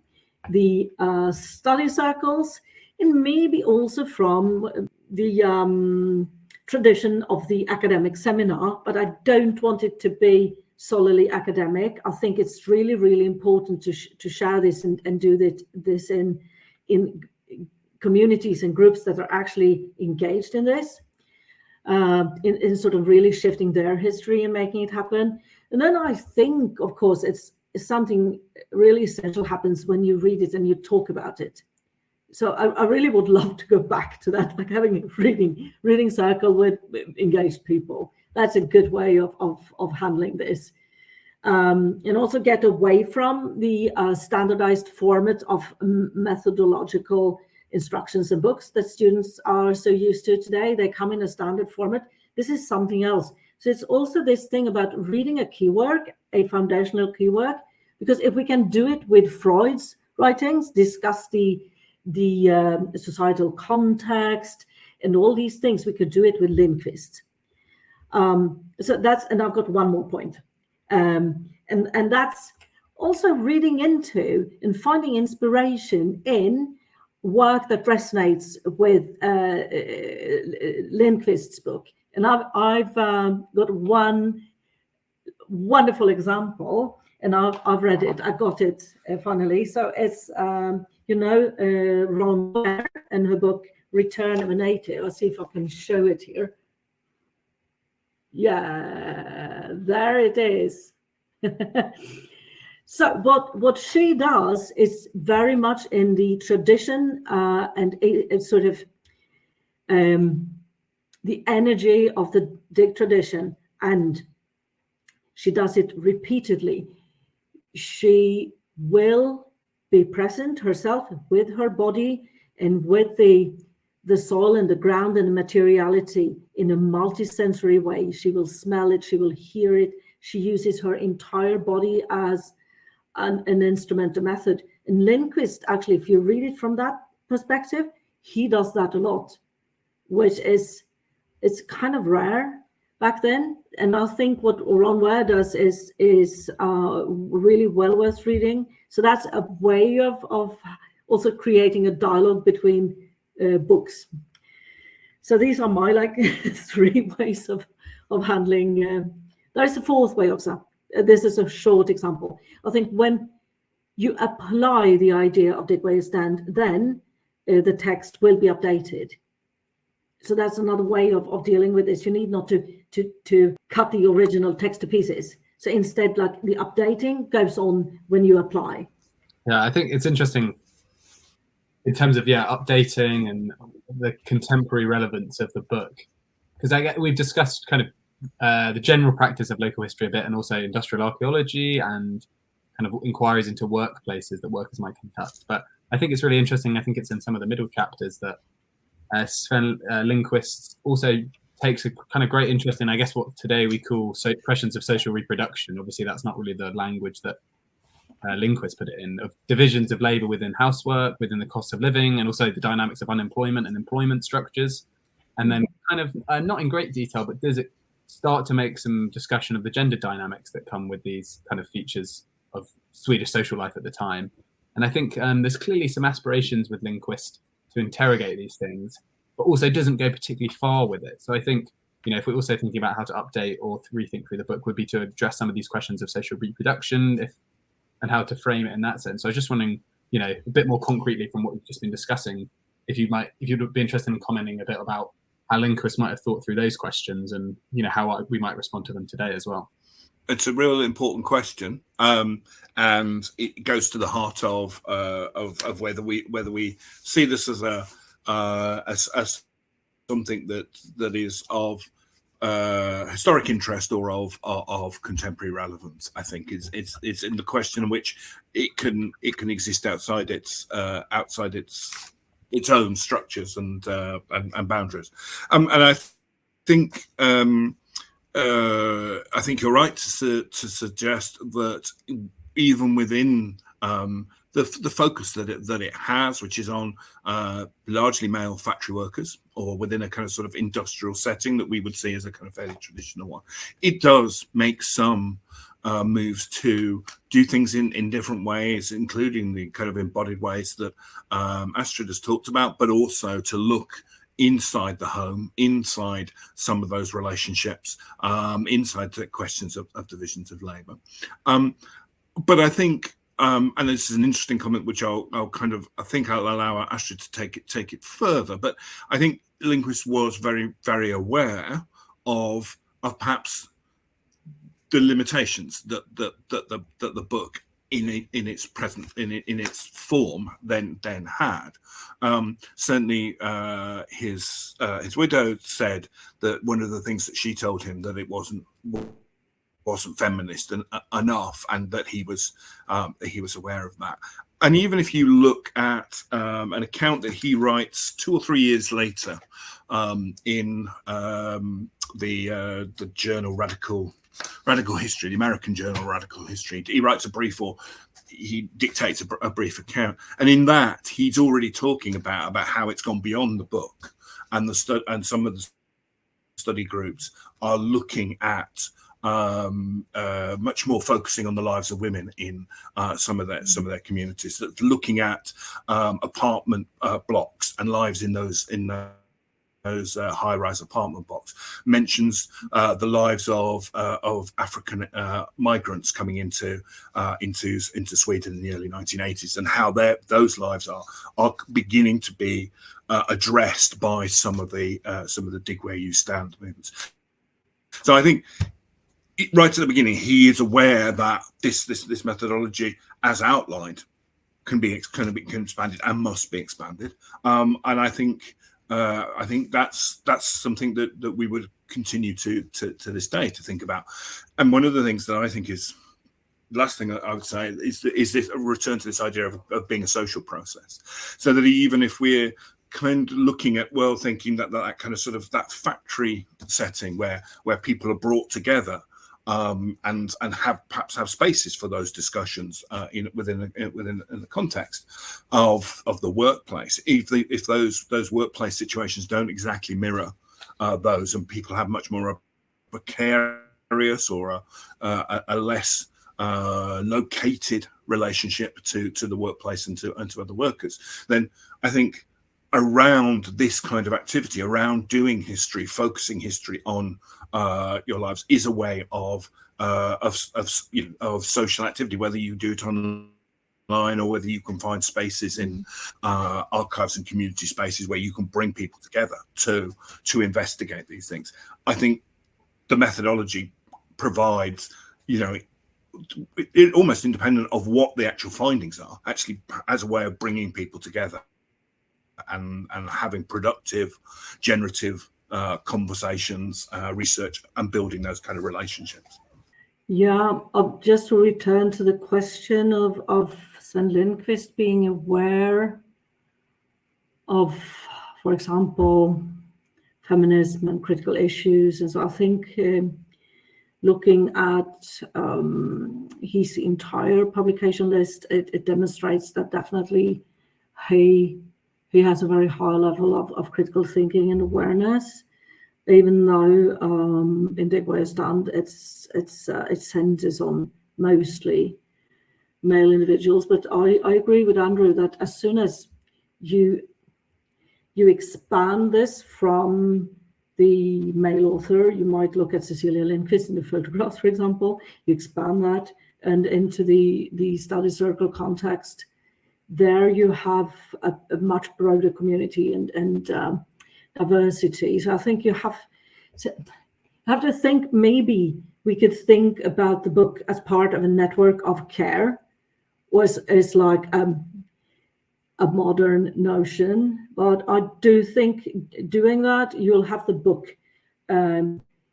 the study circles, and maybe also from the tradition of the academic seminar. But I don't want it to be solely academic. I think it's really, really important to share this and do this in communities and groups that are actually engaged in this, in sort of really shifting their history and making it happen. And then I think, of course, it's something really essential happens when you read it and you talk about it. So I really would love to go back to that, like having a reading circle with engaged people. That's a good way of handling this. And also get away from the standardized format of methodological instructions and books that students are so used to today. They come in a standard format. This is something else. So it's also this thing about reading a key work, a foundational key work, because if we can do it with Freud's writings, discuss the societal context and all these things, we could do it with Lindqvist. So that's, and I've got one more point. And that's also reading into and finding inspiration in work that resonates with Lindqvist's book. And I've got one wonderful example, and I've read it. I got it finally. So it's Ron Blair and her book Return of a Native. I'll see if I can show it here. Yeah, there it is. So what she does is very much in the tradition and it's sort of the energy of the Dig tradition, and she does it repeatedly. She will be present herself with her body and with the soil and the ground and the materiality in a multisensory way. She will smell it, she will hear it. She uses her entire body as an instrument, a method. And Lindqvist, actually, if you read it from that perspective, he does that a lot, which is it's kind of rare back then. And I think what Ron Ware does is really well worth reading. So that's a way of also creating a dialogue between books. So these are my like 3 ways of handling. There's a 4th way also. This is a short example. I think when you apply the idea of dig where you stand, then the text will be updated. So that's another way of dealing with this. You need not to cut the original text to pieces. So instead, like the updating goes on when you apply. Yeah, I think it's interesting in terms of updating and the contemporary relevance of the book, because we've discussed kind of the general practice of local history a bit, and also industrial archaeology and kind of inquiries into workplaces that workers might conduct. But I think it's really interesting. I think it's in some of the middle chapters that Sven Lindqvist also takes a kind of great interest in, I guess, what today we call questions of social reproduction. Obviously, that's not really the language that Lindqvist put it in, of divisions of labour within housework, within the cost of living, and also the dynamics of unemployment and employment structures. And then kind of, not in great detail, but does it start to make some discussion of the gender dynamics that come with these kind of features of Swedish social life at the time. And I think there's clearly some aspirations with Lindqvist to interrogate these things, but also doesn't go particularly far with it. So I think, if we're also thinking about how to update or rethink through the book, would be to address some of these questions of social reproduction and how to frame it in that sense. So I was just wondering, a bit more concretely from what we've just been discussing, if you'd be interested in commenting a bit about how Lindqvist might have thought through those questions and, how we might respond to them today as well. It's a real important question, and it goes to the heart of whether we see this as as something that is of historic interest or of contemporary relevance. I think it's in the question in which it can exist outside its own structures and boundaries, and I think. I think you're right to suggest that even within the focus that it has, which is on largely male factory workers, or within a kind of sort of industrial setting that we would see as a kind of fairly traditional one, it does make some moves to do things in different ways, including the kind of embodied ways that Astrid has talked about, but also to look inside the home, inside some of those relationships, inside the questions of divisions of labour. But I think, and this is an interesting comment, which I'll allow Astrid to take it further. But I think Lindqvist was very, very aware of perhaps the limitations that the book in its form then had. Certainly, his widow said that one of the things that she told him that it wasn't feminist enough, and that he was aware of that. And even if you look at an account that he writes 2 or 3 years later in the journal Radical History, the American journal Radical History, he writes a brief, or he dictates a brief account, and in that he's already talking about how it's gone beyond the book, and some of the study groups are looking at much more focusing on the lives of women in some of their communities, that looking at apartment blocks and lives in those high-rise apartment blocks, mentions the lives of African migrants coming into Sweden in the early 1980s, and how those lives are beginning to be addressed by some of the dig where you stand movements. So I think right at the beginning, he is aware that this methodology, as outlined, can be expanded and must be expanded, and I think that's something that we would continue to this day to think about. And one of the things that I think is the last thing I would say is this a return to this idea of being a social process, so that even if we're kind of looking at thinking that kind of sort of that factory setting where people are brought together, and perhaps have spaces for those discussions within the context of the workplace. If those workplace situations don't exactly mirror those, and people have much more a precarious or a less located relationship to the workplace and to other workers. Then I think around this kind of activity, around doing history, focusing history on your lives, is a way of social activity, whether you do it online or whether you can find spaces in archives and community spaces where you can bring people together to investigate these things. I think the methodology provides, it almost independent of what the actual findings are, actually as a way of bringing people together and having productive, generative conversations, research, and building those kind of relationships. Yeah, just to return to the question of Sven Lindqvist being aware of, for example, feminism and critical issues. And so I think looking at his entire publication list, it demonstrates that definitely he has a very high level of critical thinking and awareness, even though in Dig Where You Stand it centers on mostly male individuals. But I agree with Andrew that as soon as you expand this from the male author, you might look at Cecilia Lindqvist in the photographs, for example, you expand that and into the study circle context, there you have a much broader community and diversity. So I think you have to think, maybe we could think about the book as part of a network of care, is like a modern notion, but I do think doing that, you'll have the book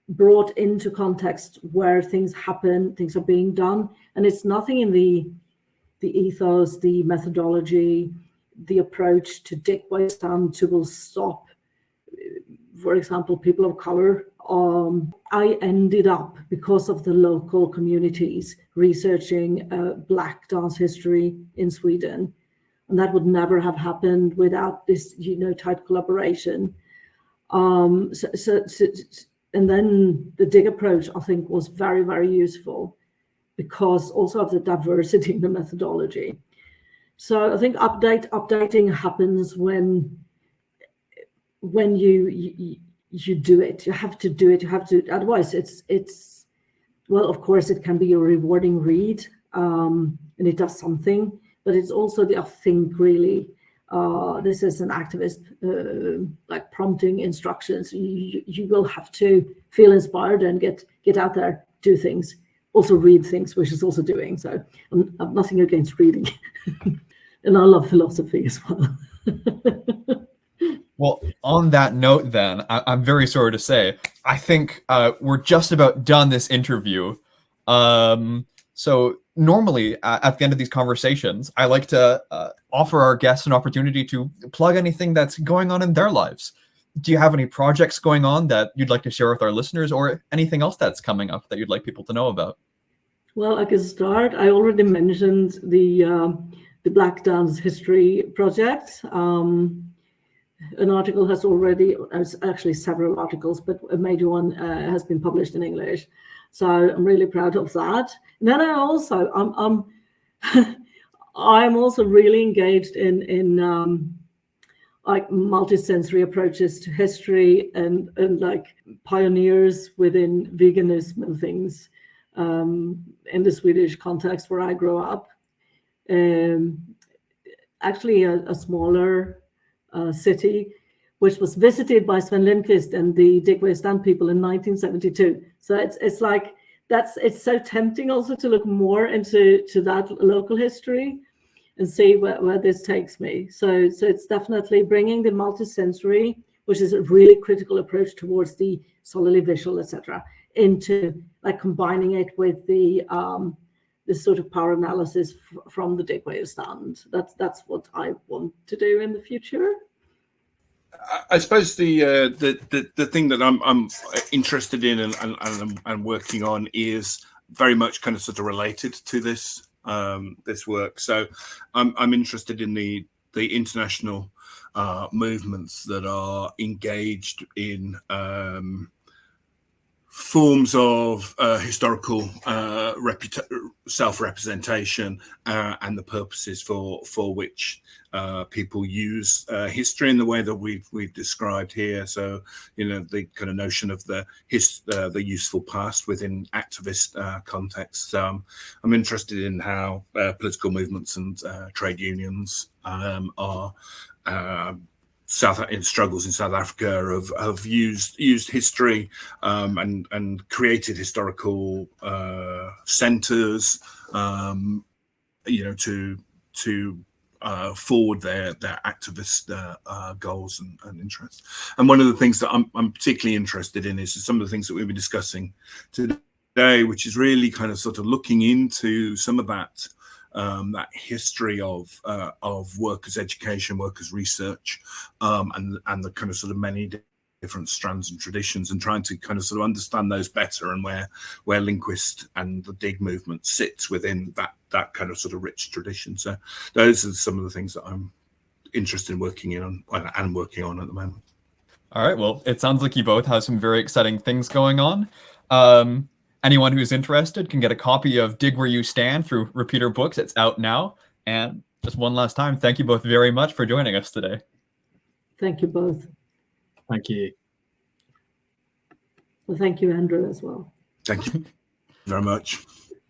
brought into context where things happen, things are being done, and it's nothing in the ethos, the methodology, the approach to Dig Where You Stand will stop, for example, people of color. I ended up, because of the local communities, researching Black dance history in Sweden. And that would never have happened without this, tight collaboration. And then the Dig approach, I think, was very, very useful because also of the diversity in the methodology. So I think updating happens when you do it. You have to do it. You have to. Otherwise, it's well, of course, it can be a rewarding read, and it does something. But it's also I think really, this is an activist, like prompting instructions. You will have to feel inspired and get out there, do things, also read things, which is also doing. So I'm nothing against reading. And I love philosophy as well. Well, on that note then, I'm very sorry to say, I think we're just about done this interview. So normally at the end of these conversations, I like to offer our guests an opportunity to plug anything that's going on in their lives. Do you have any projects going on that you'd like to share with our listeners, or anything else that's coming up that you'd like people to know about? Well, I can start. I already mentioned the Black Dance History Project. An article has already, actually several articles, but a major one has been published in English. So I'm really proud of that. And then I'm also really engaged in like multisensory approaches to history and like pioneers within veganism and things in the Swedish context where I grew up. Actually, a smaller city, which was visited by Sven Lindqvist and the Dig Where You Stand people in 1972. So it's like it's so tempting also to look more into that local history and see where this takes me. So it's definitely bringing the multisensory, which is a really critical approach towards the solidly visual, etc., into like combining it with the sort of power analysis from the Dig Where You Stand. That's what I want to do in the future. I suppose the thing that I'm interested in and working on is very much kind of sort of related to this this work. So I'm interested in the international movements that are engaged in forms of historical self-representation and the purposes for which people use history in the way that we've described here. So, the kind of notion of the useful past within activist contexts. I'm interested in how political movements and trade unions are struggles in South Africa have used history and created historical centres, to forward their activist goals and interests. And one of the things that I'm particularly interested in is some of the things that we've been discussing today, which is really kind of sort of looking into some of that history of workers' education, workers' research, and the kind of sort of many different strands and traditions, and trying to kind of sort of understand those better, and where Lindqvist and the Dig movement sits within that kind of sort of rich tradition. So those are some of the things that I'm interested in working on at the moment. All right. Well, it sounds like you both have some very exciting things going on. Anyone who's interested can get a copy of Dig Where You Stand through Repeater Books. It's out now. And just one last time, thank you both very much for joining us today. Thank you both. Thank you. Well, thank you, Andrew, as well. Thank you very much.